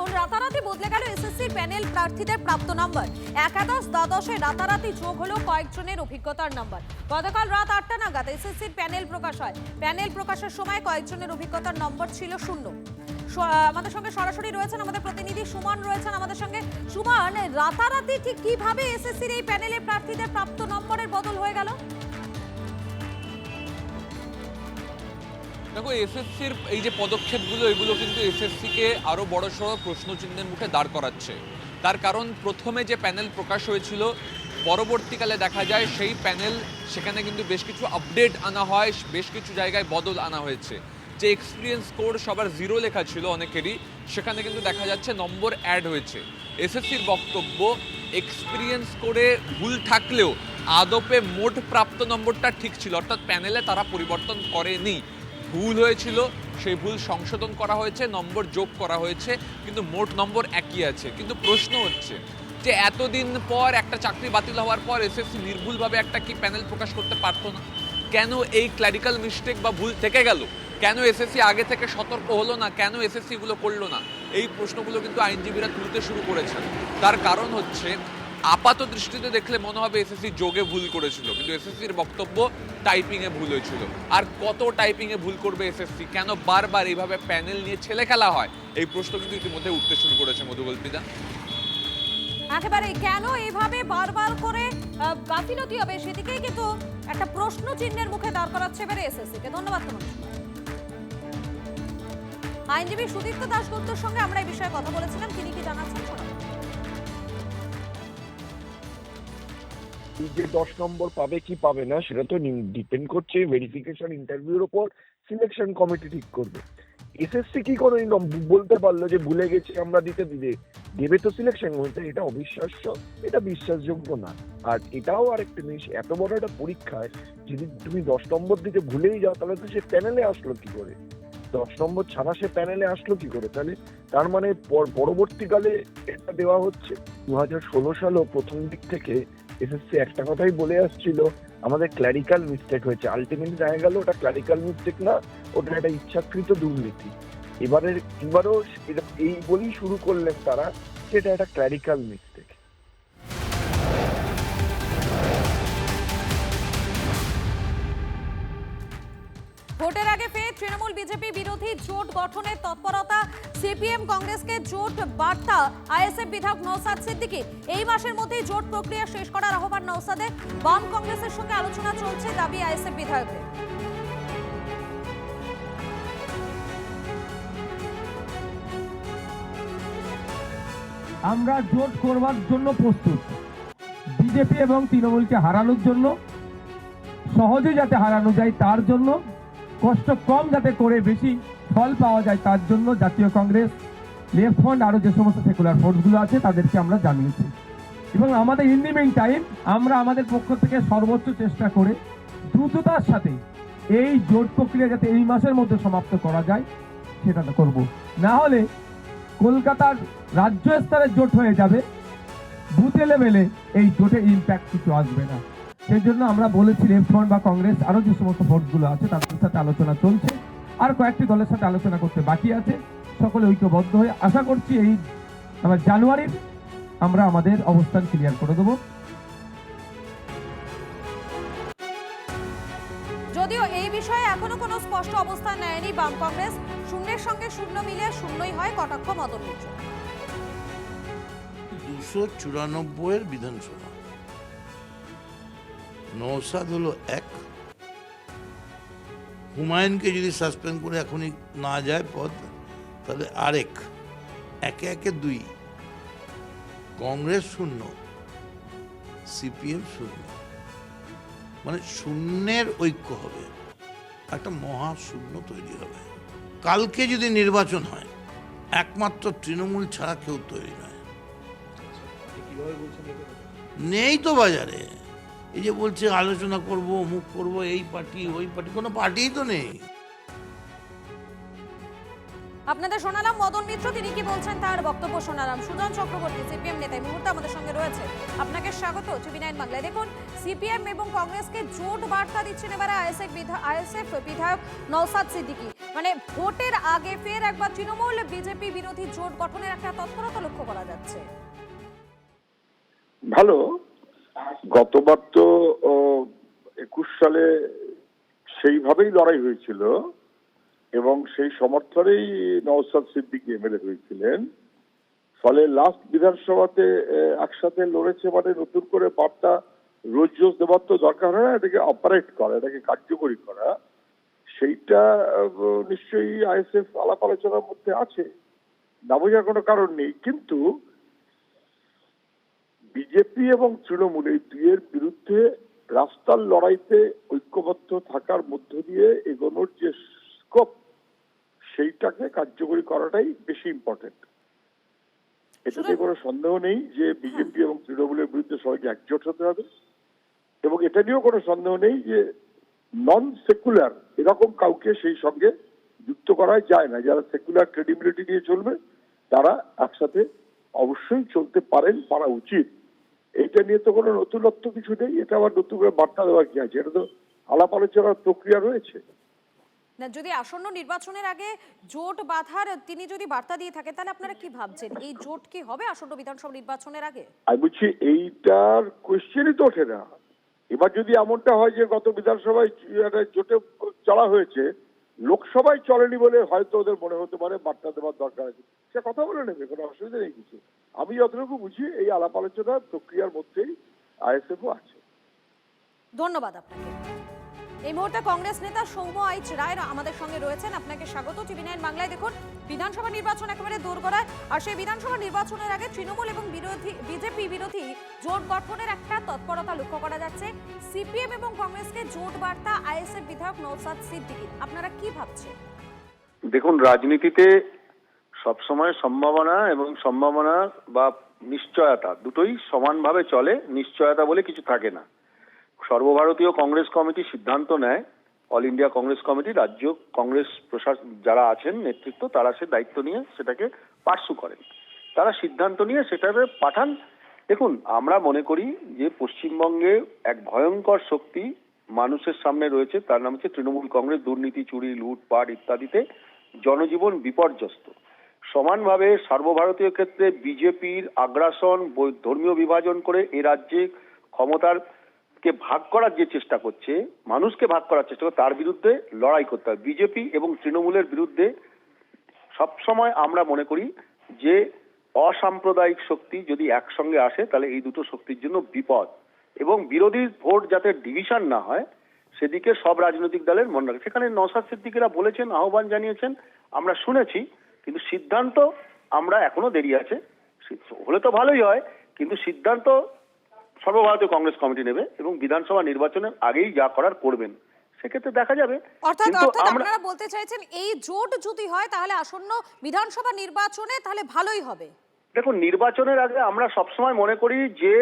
দেখুন, রাতারাতি বদলে গেল এসএসসি প্যানেল প্রার্থীদের প্রাপ্ত নম্বর। একাদশ দ্বাদশে রাতারাতি যোগ হলো কয়েকজনের অভিজ্ঞতার নম্বর। গতকাল রাত 8টা নাগাদ এসএসসির প্যানেল প্রকাশ হয়। প্যানেল প্রকাশের সময় কয়েকজনের অভিজ্ঞতার নম্বর ছিল 0। আমাদের সঙ্গে সরাসরি রয়েছেন আমাদের প্রতিনিধি সুমন রয়েছেন আমাদের সঙ্গে। সুমন, রাতারাতি ঠিক কিভাবে এসএসসির এই প্যানেলে প্রার্থীদের প্রাপ্ত নম্বরের বদল হয়ে গেল? দেখো, এসএসসির এই যে পদক্ষেপগুলো, এগুলো কিন্তু এসএসসিকে আরো বড়সড় প্রশ্নচিহ্নের মুখে দাঁড় করাচ্ছে। তার কারণ, প্রথমে যে প্যানেল প্রকাশ হয়েছিল, পরবর্তীকালে দেখা যায় সেই প্যানেল, সেখানে কিন্তু বেশ কিছু আপডেট আনা হয়, বেশ কিছু জায়গায় বদল আনা হয়েছে। যে এক্সপিরিয়েন্স স্কোর সবার 0 লেখা ছিল অনেকেরই, সেখানে কিন্তু দেখা যাচ্ছে নম্বর অ্যাড হয়েছে। এসএসসির বক্তব্য, এক্সপিরিয়েন্স স্কোরে ভুল থাকলেও আদপে মোট প্রাপ্ত নম্বরটা ঠিক ছিল, অর্থাৎ প্যানেলে তারা পরিবর্তন করেনি। ভুল হয়েছিল, সেই ভুল সংশোধন করা হয়েছে, নম্বর যোগ করা হয়েছে, কিন্তু মোট নম্বর একই আছে। কিন্তু প্রশ্ন হচ্ছে যে এতদিন পর একটা চাকরি বাতিল হওয়ার পর এসএসসি নির্ভুলভাবে একটা কি প্যানেল প্রকাশ করতে পারতো না? কেন এই ক্ল্যারিক্যাল মিস্টেক বা ভুল থেকে গেল? কেন এসএসসি আগে থেকে সতর্ক হলো না? কেন এসএসসি এগুলো করলো না? এই প্রশ্নগুলো কিন্তু আইনজীবীরা তুলতে শুরু করেছেন। তার কারণ হচ্ছে, আপাত দৃষ্টিতে দেখলে মনে হবে এসএসসি যোগে ভুল করেছিল, কিন্তু এসএসসির বক্তব্য টাইপিংয়ে ভুল হয়েছিল। আর কত টাইপিংয়ে ভুল করবে এসএসসি? কেন বারবার এইভাবে প্যানেল নিয়ে ছেলে খেলা হয়? এই প্রশ্ন কিন্তু ইতিমধ্যে উঠতে শুরু করেছে মধুকল্পিতা। একেবারে কেন এইভাবে বারবার করে গাফিলতি হবে, সেদিকেই কিন্তু একটা প্রশ্ন চিহ্নের মুখে দাঁড় করাচ্ছে এবারে এসএসসিকে। ধন্যবাদ তোমাকে। আইনজীবী সুদীপ্ত দাশগুপ্তর সঙ্গে আমরা এই বিষয়ে কথা বলেছিলাম, তিনি কি জানাচ্ছেন শোনাবো। এই যে 10 নম্বর পাবে কি পাবে না, সেটা তো ডিপেন্ড করছে ভেরিফিকেশন ইন্টারভিউর উপর। সিলেকশন কমিটি ঠিক করবে। এসএসসি কি করে বলতে পারলো যে ভুলে গেছি আমরা দিতে দেবে তো সিলেকশন কমিটি? এটা অবিশ্বাস্য, এটা বিশ্বাসযোগ্য না। আর এটাও আরেকটা জিনিস, এত বড় একটা পরীক্ষায় যদি তুমি 10 নম্বর দিতে ভুলেই যাও, তাহলে তো সে প্যানেলে আসলো কি করে? 10 নম্বর ছাড়া সে প্যানেলে আসলো কি করে? তাহলে তার মানে পরবর্তীকালে এটা দেওয়া হচ্ছে। 2016 সালেও প্রথম দিক থেকে এসএসসি একটা কথাই বলে আসছিল, আমাদের ক্ল্যারিক্যাল মিস্টেক হয়েছে। আলটিমেটলি দেখা গেল ওটা ক্ল্যারিক্যাল মিস্টেক না, ওটা একটা ইচ্ছাকৃত দুর্নীতি। এবারও এই বলেই শুরু করলেন তারা, সেটা একটা ক্ল্যারিক্যাল মিস্টেক। ভোটের আগে ফের তৃণমূল বিজেপি বিরোধী জোট গঠনের তৎপরতা। সিপিএম কংগ্রেসকে জোট বার্তা আইএসএফ বিধায়ক নওশাদ সিদ্দিকী। এই মাসের মধ্যেই জোট প্রক্রিয়া শেষ করার আহ্বান নওশাদের। বাম কংগ্রেসের সঙ্গে আলোচনা চলছে, দাবি আইএসএফ বিধায়কদের। আমরা জোট করবার জন্য প্রস্তুত, বিজেপি এবং তৃণমূলকে হারানোর জন্য, সহজে যাতে হারানো যায় তার জন্য, কষ্ট কম যাতে করে বেশি ফল পাওয়া যায় তার জন্য জাতীয় কংগ্রেস, লেফট ফ্রন্ট, আরো যে সমস্ত সেকুলার ফোর্সগুলো আছে তাদেরকে আমরা জানিয়েছি। এবং আমাদের ইন দি মিন টাইম আমরা আমাদের পক্ষ থেকে সর্বোচ্চ চেষ্টা করে দ্রুততার সাথে এই জোট প্রক্রিয়া যাতে এই মাসের মধ্যে সমাপ্ত করা যায় সেটা করব। না হলে কলকাতার রাজ্য স্তরের জোট হয়ে যাবে, বুথে লেভেলে এই জোটের ইম্প্যাক্ট কিছু আসবে না। সেই জন্য আমরা বলেছি লেফট ফ্রন্ট বা কংগ্রেস, আরো যে সমস্ত ভোটগুলো আছে তাদের সাথে আলোচনা চলছে, আর কয়েকটি দলের সাথে আলোচনা করতে বাকি আছে। সকলে ঐক্যবদ্ধ হয়ে আশা করছি এই জানুয়ারির আমরা আমাদের অবস্থান ক্লিয়ার করে দেবো। যদিও এই বিষয়ে এখনো কোনো স্পষ্ট অবস্থান নেয়নি বাম কংগ্রেস। শূন্যের সঙ্গে শূন্য মিলে শূন্যই হয়, কটাক্ষ মদন মিত্র। 294 বিধানসভা, নওশাদ হলো 1, হুমায়ুনকে যদি সাসপেন্ড করে এখনই না যায় পদ, তাহলে আরেক, একে একে 2, কংগ্রেস 0, সিপিএম 0, মানে শূন্যের ঐক্য হবে, একটা মহা শূন্য তৈরি হবে। কালকে যদি নির্বাচন হয়, একমাত্র তৃণমূল ছাড়া কেউ তৈরি নয়। নেই তো বাজারে। এই যে বলছে আলোচনা করব, অমুক করব, এই পার্টি ওই পার্টি, কোনো পার্টিই তো নেই। আপনাদের শোনালাম মদন মিত্র, তিনি কি বলছেন তার বক্তব্য শোনালাম। সুজন চক্রবর্তী সিপিএম নেতা এই মুহূর্তে আমাদের সঙ্গে রয়েছে। আপনাকে স্বাগত টিভি9 বাংলায়। দেখুন, সিপিএম এবং কংগ্রেসকে জোট বার্তা দিচ্ছেন এবারে আইএসএফ বিধায়ক নওশাদ সিদ্দিকী। মানে ভোটের আগে ফের একবার তৃণমূল বিজেপি বিরোধী জোট গঠনের একটা তৎপরতা লক্ষ্য করা যাচ্ছে। ভালো, গতবার তো 21 সালে সেইভাবেই লড়াই হয়েছিল এবং সেই সমর্থনেই নওশাদ সিদ্দিকী এমএলএ হয়েছিলেন। ফলে লাস্ট বিধানসভাতে একসাথে লড়েছে, মানে নতুন করে বার্তা রোজ রোজ দেওয়ার তো দরকার হয় না, এটাকে অপারেট করা, এটাকে কার্যকরী করা, সেইটা নিশ্চয়ই আইএসএফ আলাপ আলোচনার মধ্যে আছে, না বোঝার কোনো কারণ নেই। কিন্তু বিজেপি এবং তৃণমূল এই দুইয়ের বিরুদ্ধে রাস্তার লড়াইতে ঐক্যবদ্ধ থাকার মধ্য দিয়ে এগোনোর যে স্কোপ, সেইটাকে কার্যকরী করাটাই বেশি ইম্পর্টেন্ট। এটাতে কোনো সন্দেহ নেই যে বিজেপি এবং তৃণমূলের বিরুদ্ধে সবাইকে একজোট হতে হবে, এবং এটা নিয়েও কোনো সন্দেহ নেই যে নন সেকুলার এরকম কাউকে সেই সঙ্গে যুক্ত করা যায় না। যারা সেকুলার ক্রেডিবিলিটি নিয়ে চলবে তারা একসাথে অবশ্যই চলতে পারা উচিত। এটা নিয়ে তো কোনো নতুনত্ব কিছু নেই, এটা আবার নতুন করে বার্তা দেওয়ার কি আছে, এটা তো আলাপ আলোচনার প্রক্রিয়া রয়েছে। না, যদি আসন্ন নির্বাচনের আগে জোট বাঁধার তিনি যদি বার্তা দিয়ে থাকেন, তাহলে আপনারা কি ভাবছেন, এই জোট কি হবে আসন্ন বিধানসভা নির্বাচনের আগে? আমি বলছি এইটার কোয়েশ্চেনই তো ওঠে না। এবার যদি এমনটা হয় যে গত বিধানসভায় জোটে চলা হয়েছে, লোকসভায় চলেনি বলে হয়তো ওদের মনে হতে পারে বার্তা দেওয়ার দরকার আছে, সে কথা বলে নেবে, কোনো অসুবিধা নেই কিছু। আমি যতটুকু বুঝি এই আলাপ আলোচনার প্রক্রিয়ার মধ্যেই আইএসএফও আছে। ধন্যবাদ আপনাকে। এই মুহূর্তে কংগ্রেস নেতা সৌম্য আইচ রায় আমাদের সঙ্গে রয়েছেন। আপনাকে স্বাগত টিভি9 বাংলায়। দেখুন, বিধানসভা নির্বাচন একেবারে দোরগোড়ায়, আর সেই বিধানসভা নির্বাচনের আগে তৃণমূল এবং বিজেপি বিরোধী জোট গঠনের একটা তৎপরতা লক্ষ্য করা যাচ্ছে। সিপিএম এবং কংগ্রেসকে জোট বার্তা আইএসএফ বিধায়ক নওশাদ সিদ্দিকীর। আপনারা কি ভাবছেন? দেখুন, রাজনীতিতে সবসময় সম্ভাবনা এবং সম্ভাবনা বা নিশ্চয়তা দুটোই সমানভাবে চলে, নিশ্চয়তা বলে কিছু থাকে না। সর্বভারতীয় কংগ্রেস কমিটি সিদ্ধান্ত নেয়, অল ইন্ডিয়া কংগ্রেস কমিটি, রাজ্য কংগ্রেস প্রশাসন যারা আছেন নেতৃত্ব, তারা সে দায়িত্ব নিয়ে সেটাকে পার্সু করেন, তারা সিদ্ধান্ত নিয়ে সেটাকে পাঠান। দেখুন, আমরা মনে করি যে পশ্চিমবঙ্গে এক ভয়ঙ্কর শক্তি মানুষের সামনে রয়েছে, তার নাম হচ্ছে তৃণমূল কংগ্রেস। দুর্নীতি, চুরি, লুটপাট ইত্যাদিতে জনজীবন বিপর্যস্ত। সমানভাবে সর্বভারতীয় ক্ষেত্রে বিজেপির আগ্রাসন, ধর্মীয় বিভাজন করে এ রাজ্যে ক্ষমতার কে ভাগ করার যে চেষ্টা করছে, মানুষকে ভাগ করার চেষ্টা করছে, তার বিরুদ্ধে লড়াই করতে হবে। বিজেপি এবং তৃণমূলের বিরুদ্ধে সবসময় আমরা মনে করি যে অসাম্প্রদায়িক শক্তি যদি একসঙ্গে আসে তাহলে এই দুটো শক্তির জন্য বিপদ, এবং বিরোধী ভোট যাতে ডিভিশন না হয় সেদিকে সব রাজনৈতিক দলের মনে রাখে। সেখানে নওশাদ সিদ্দিকীরা বলেছেন, আহ্বান জানিয়েছেন, আমরা শুনেছি, কিন্তু সিদ্ধান্ত আমরা এখনো দেরি আছে। হলে তো ভালোই হয়, কিন্তু সিদ্ধান্ত সর্বভারতীয় কংগ্রেস কমিটি নেবে এবং বিধানসভা নির্বাচনের আগেই যা করার করবেন, সেক্ষেত্রে দেখা যাবে। অর্থাৎ কিন্তু আপনারা বলতে চাইছেন এই জোট যদি হয় তাহলে আসন্ন বিধানসভা নির্বাচনে তাহলে ভালোই হবে। দেখুন, নির্বাচনের আগে আমরা সবসময় মনে করি যে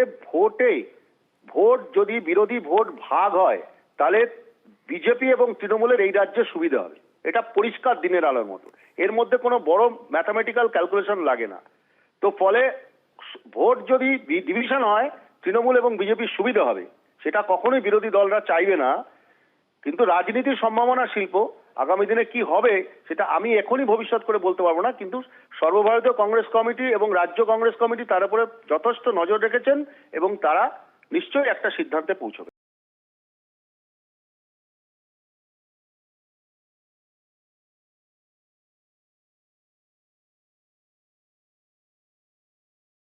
ভোট যদি বিরোধী ভোট ভাগ হয় তাহলে বিজেপি এবং তৃণমূলের এই রাজ্যে সুবিধা হবে, এটা পরিষ্কার দিনের আলোর মতো। এর মধ্যে কোনো বড় ম্যাথামেটিক্যাল ক্যালকুলেশন লাগে না। তো ফলে ভোট যদি ডিভিশন হয় তৃণমূল এবং বিজেপির সুবিধা হবে, সেটা কখনোই বিরোধী দলরা চাইবে না। কিন্তু রাজনীতির সম্ভাবনা শিল্প, আগামী দিনে কি হবে সেটা আমি এখনই ভবিষ্যৎ করে বলতে পারবো না, কিন্তু সর্বভারতীয় কংগ্রেস কমিটি এবং রাজ্য কংগ্রেস কমিটি তার উপরে যথেষ্ট নজর রেখেছেন এবং তারা নিশ্চয়ই একটা সিদ্ধান্তে পৌঁছবে।